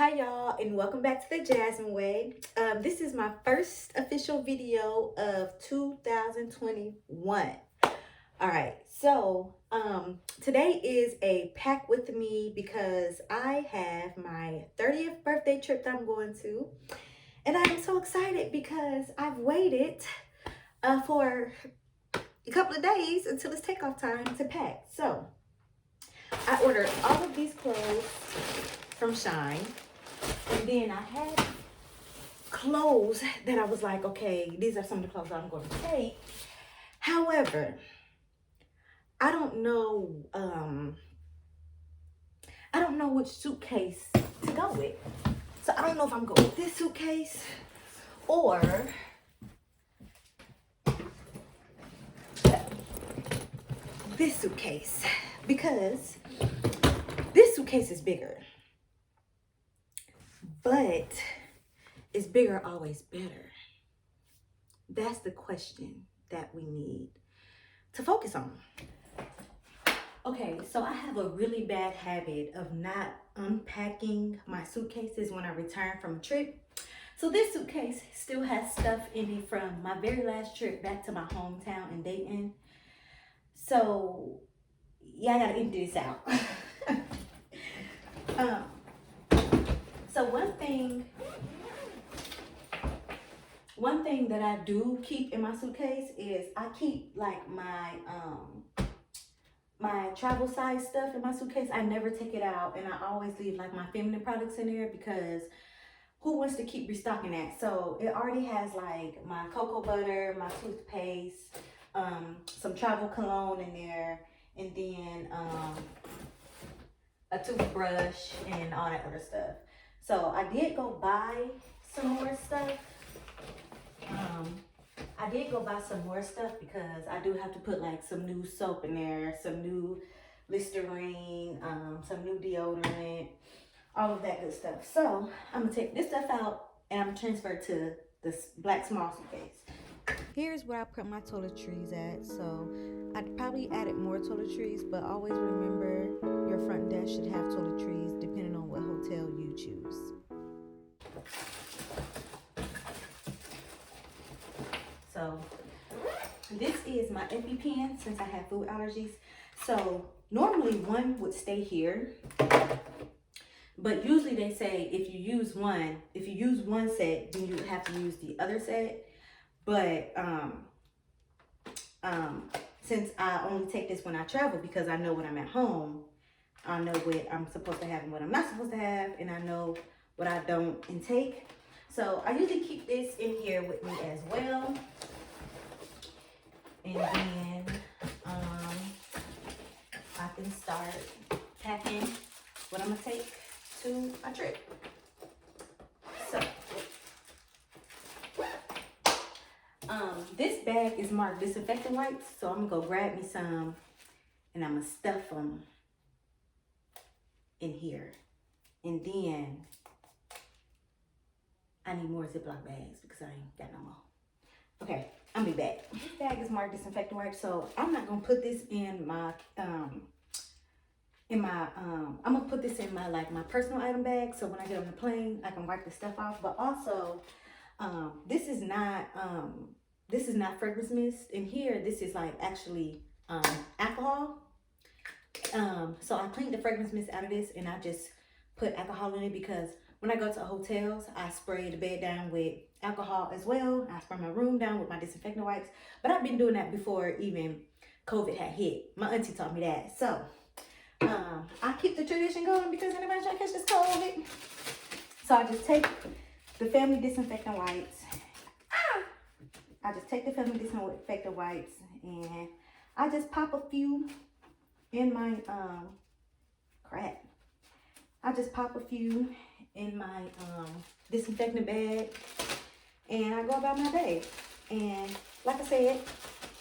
Hi y'all, and welcome back to the Jasmine Way. This is my first official video of 2021. All right, so today is a pack with me because I have my 30th birthday trip that I'm going to, and I am so excited because I've waited for a couple of days until it's takeoff time to pack. So I ordered all of these clothes from Shine. And then I had clothes that I was like, okay, these are some of the clothes I'm going to take. However, I don't know which suitcase to go with. So I don't know if I'm going with this suitcase or this suitcase, because this suitcase is bigger. But is bigger always better? That's the question that we need to focus on. Okay, so I have a really bad habit of not unpacking my suitcases when I return from a trip. So this suitcase still has stuff in it from my very last trip back to my hometown in Dayton. So yeah, I gotta empty this out. um, so one thing that I do keep in my suitcase is I keep like my travel size stuff in my suitcase. I never take it out, and I always leave like my feminine products in there because who wants to keep restocking that? So it already has like my cocoa butter, my toothpaste, some travel cologne in there, and then a toothbrush and all that other stuff. So I did go buy some more stuff. Because I do have to put like some new soap in there, some new Listerine, some new deodorant, all of that good stuff. So I'm gonna take this stuff out and I'm gonna transfer it to this black small suitcase. Here's where I put my toiletries at. So I'd probably added more toiletries, but always remember your front desk should have toiletries depending on what hotel you choose. So this is my EpiPen since I have food allergies. So normally one would stay here, but usually they say if you use one set, then you have to use the other set. But since I only take this when I travel because I know when I'm at home, I know what I'm supposed to have and what I'm not supposed to have, and I know what I don't intake. So I usually keep this in here with me as well. And then I can start packing what I'm gonna take to my trip. So this bag is marked disinfectant wipes, so I'm gonna go grab me some and I'm gonna stuff them in here. And then I need more Ziploc bags because I ain't got no more. Okay, I'll be back. This bag is marked disinfectant wipes, so I'm not gonna put this in my I'm gonna put this in my my personal item bag, so when I get on the plane I can wipe the stuff off. But also this is not fragrance mist in here. This is like actually alcohol. So I cleaned the fragrance mist out of this and I just put alcohol in it because when I go to hotels, I spray the bed down with alcohol as well. I spray my room down with my disinfectant wipes. But I've been doing that before even COVID had hit. My auntie taught me that. So I keep the tradition going because anybody trying to catch this COVID. So I just take the family disinfectant wipes. And I just pop a few in my disinfectant bag, and I go about my day. And like I said,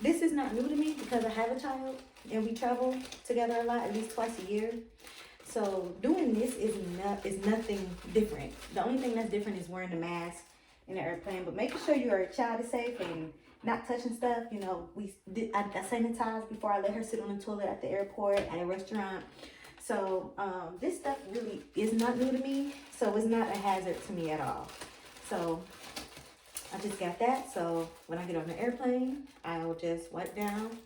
this is not new to me because I have a child and we travel together a lot, at least twice a year. So doing this is nothing different. The only thing that's different is wearing the mask in the airplane, but making sure your child is safe and not touching stuff. I sanitized before I let her sit on the toilet at the airport, at a restaurant. So this stuff really is not new to me. So it's not a hazard to me at all. So I just got that. So when I get on the airplane, I'll just wipe down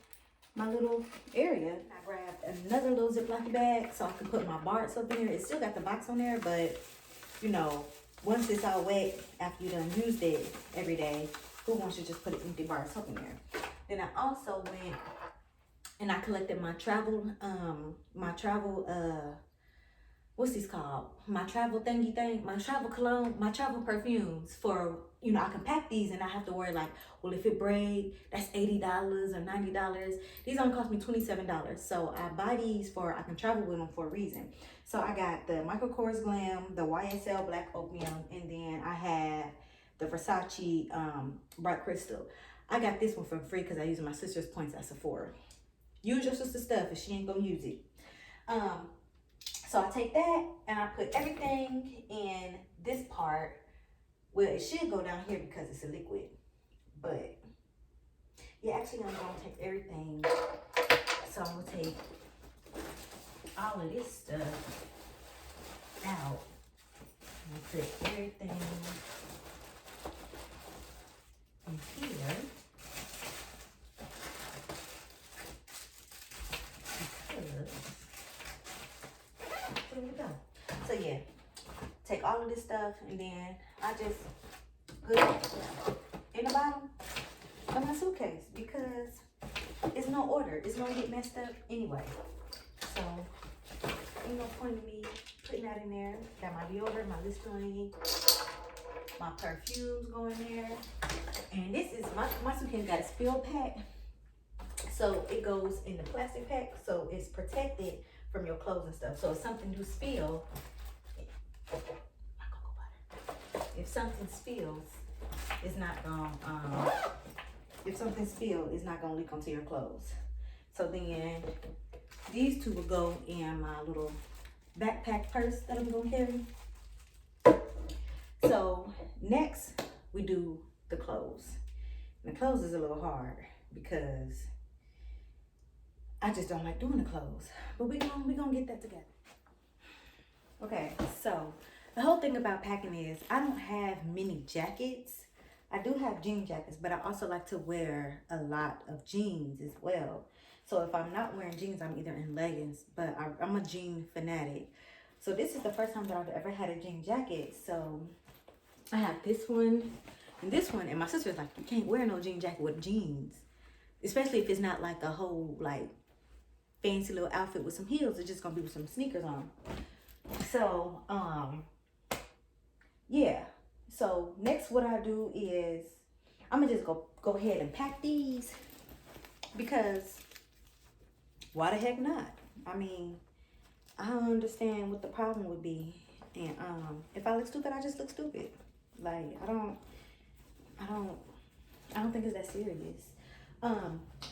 my little area. I grabbed another little Ziploc bag so I can put my Barts up in here. It still got the box on there, but you know, once it's all wet after you done used it every day, who wants to just put an empty bar of soap in there? Then I also went and I collected my travel, what's these called? My travel thingy thing, my travel cologne, my travel perfumes for, you know, I can pack these and I have to worry like, well, if it break, that's $80 or $90. These only cost me $27. So I buy these I can travel with them for a reason. So I got the Michael Kors Glam, the YSL Black Opium, and then I have the Versace Bright Crystal. I got this one for free because I used my sister's points at Sephora. Use your sister's stuff if she ain't gonna use it. So I take that and I put everything in this part. Well, it should go down here because it's a liquid. But yeah, actually I'm gonna take everything. So I'm gonna take all of this stuff out. I'm gonna put everything in here. There we go. So yeah, take all of this stuff and then I just put it in the bottom of my suitcase because it's no order. It's gonna get messed up anyway. So ain't no point in me putting that in there. Got my deodorant, my Listerine, my perfumes going there. And this is my suitcase got a spill pack. So it goes in the plastic pack, so it's protected from your clothes and stuff. So if something do spill, if something spills, it's not gonna it's not gonna leak onto your clothes. So then these two will go in my little backpack purse that I'm gonna carry. So next we do the clothes. And the clothes is a little hard because I just don't like doing the clothes, but we gonna get that together. Okay, so the whole thing about packing is I don't have many jackets. I do have jean jackets, but I also like to wear a lot of jeans as well. So if I'm not wearing jeans, I'm either in leggings, but I'm a jean fanatic. So this is the first time that I've ever had a jean jacket. So I have this one and this one, and my sister's like, you can't wear no jean jacket with jeans, especially if it's not like a whole like fancy little outfit with some heels. It's just gonna be with some sneakers on. So yeah, so next what I do is I'm gonna just go ahead and pack these because why the heck not? I mean, I don't understand what the problem would be. And if I look stupid, I just look stupid. Like I don't think it's that serious.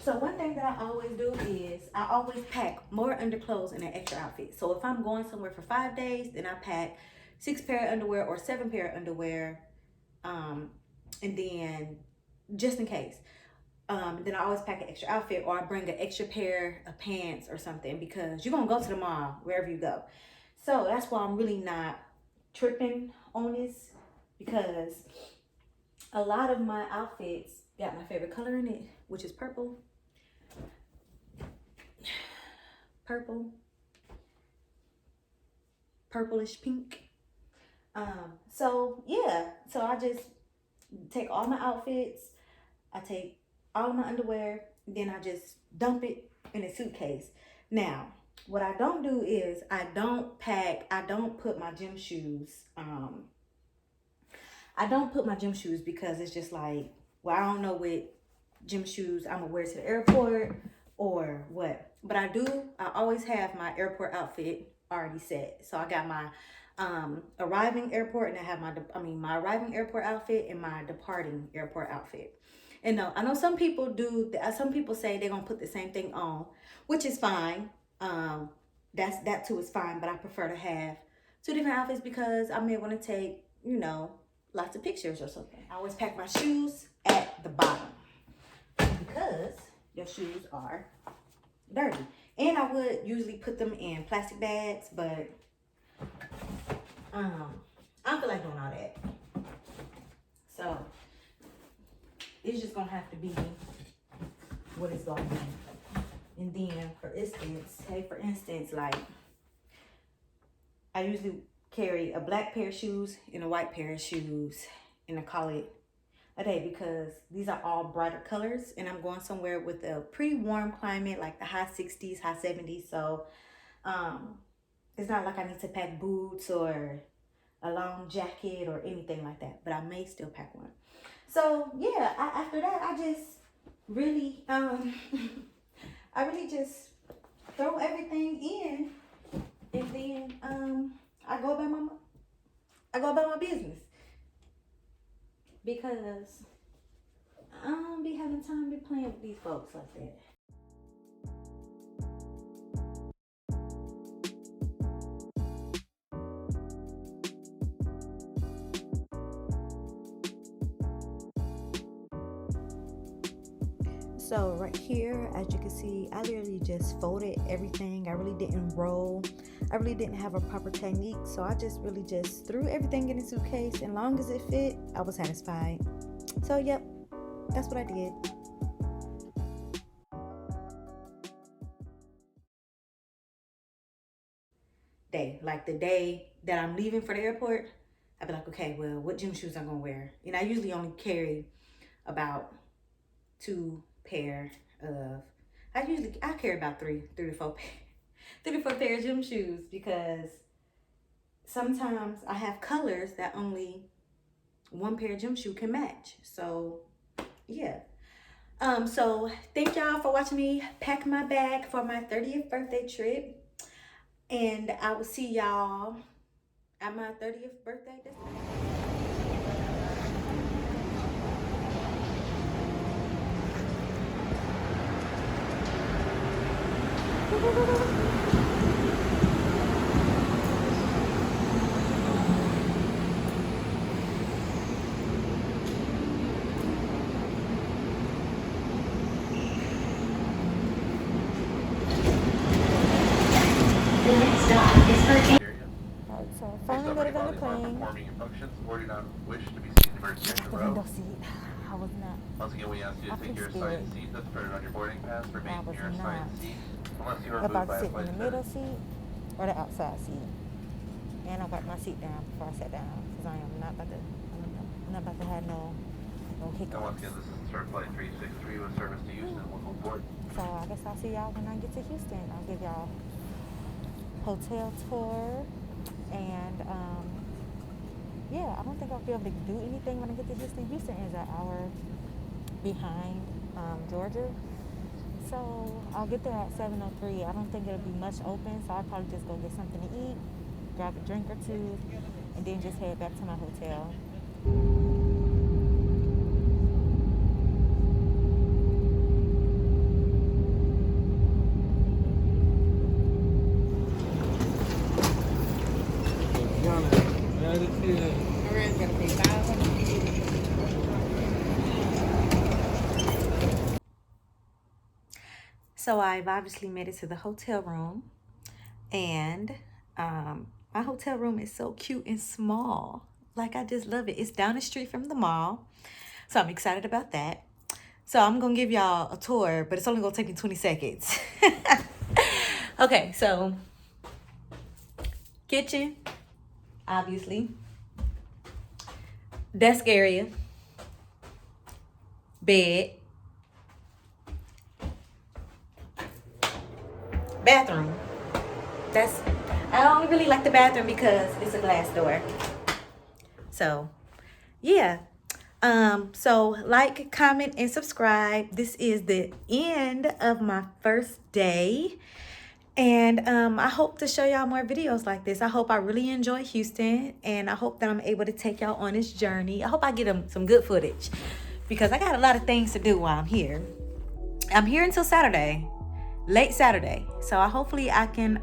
So one thing that I always do is I always pack more underclothes in an extra outfit. So if I'm going somewhere for 5 days, then I pack 6 pair of underwear or 7 pair of underwear. And then just in case. Then I always pack an extra outfit, or I bring an extra pair of pants or something because you're gonna go to the mall wherever you go. So that's why I'm really not tripping on this, because a lot of my outfits got my favorite color in it, which is purple. Purplish pink. So yeah, so I just take all my outfits, I take all of my underwear, then I just dump it in a suitcase. Now, what I don't do is I don't put my gym shoes, I don't put my gym shoes because it's just like, well, I don't know what gym shoes I'm gonna wear to the airport or what. But I always have my airport outfit already set. So I got my arriving airport, and I have my arriving airport outfit and my departing airport outfit. And I know some people do, some people say they're gonna put the same thing on, which is fine. That too is fine, but I prefer to have 2 different outfits because I may want to take, you know, lots of pictures or something. I always pack my shoes at the bottom because your shoes are dirty. And I would usually put them in plastic bags, but I don't feel like doing all that. So it's just gonna have to be what it's gonna be. And then for instance, like I usually carry a black pair of shoes and a white pair of shoes, and I call it a day because these are all brighter colors, and I'm going somewhere with a pretty warm climate, like the high 60s, high 70s. So it's not like I need to pack boots or a long jacket or anything like that, but I may still pack one. So yeah, after that, I just really I really just throw everything in, and then I go about my business, because I don't be having time to be playing with these folks like that. So right here, as you can see, I literally just folded everything. I really didn't roll. I really didn't have a proper technique. So I just really just threw everything in the suitcase, and long as it fit, I was satisfied. So yep, that's what I did. Like the day that I'm leaving for the airport, I'd be like, okay, well, what gym shoes I'm gonna wear? And I usually only carry about 2 pair of, I carry about three to four pair of gym shoes, because sometimes I have colors that only one pair of gym shoe can match. So yeah. So thank y'all for watching me pack my bag for my 30th birthday trip. And I will see y'all at my 30th birthday destination. So finally got it on the plane. The window seat. I was not. Once again, we ask you to take your assigned seat that's printed on your boarding pass. Remain in your assigned seat unless you are moved About by to a sit in flight the middle seat or the outside seat. And I got my seat down before I sat down, because I'm not about to have no hiccups. And once again, this is Star Flight 363 with service to Houston. Welcome aboard. So I guess I'll see y'all when I get to Houston. I'll give y'all hotel tour, and yeah, I don't think I'll be able to do anything when I get to Houston. Houston is an hour behind Georgia, so I'll get there at 7:03. I don't think it'll be much open, so I'll probably just go get something to eat, grab a drink or two, and then just head back to my hotel. So I've obviously made it to the hotel room, and my hotel room is so cute and small. Like, I just love it. It's down the street from the mall, so I'm excited about that. So I'm gonna give y'all a tour, but it's only gonna take me 20 seconds. Okay, so kitchen, obviously, desk area, bed, bathroom. I only really like the bathroom because it's a glass door. So yeah. So like, comment, and subscribe. This is the end of my first day, and I hope to show y'all more videos like this. I hope I really enjoy Houston, and I hope that I'm able to take y'all on this journey. I hope I get some good footage, because I got a lot of things to do while I'm here. I'm here until Saturday, late Saturday, so hopefully I can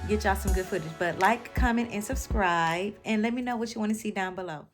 get y'all some good footage. But like, comment, and subscribe, and let me know what you want to see down below.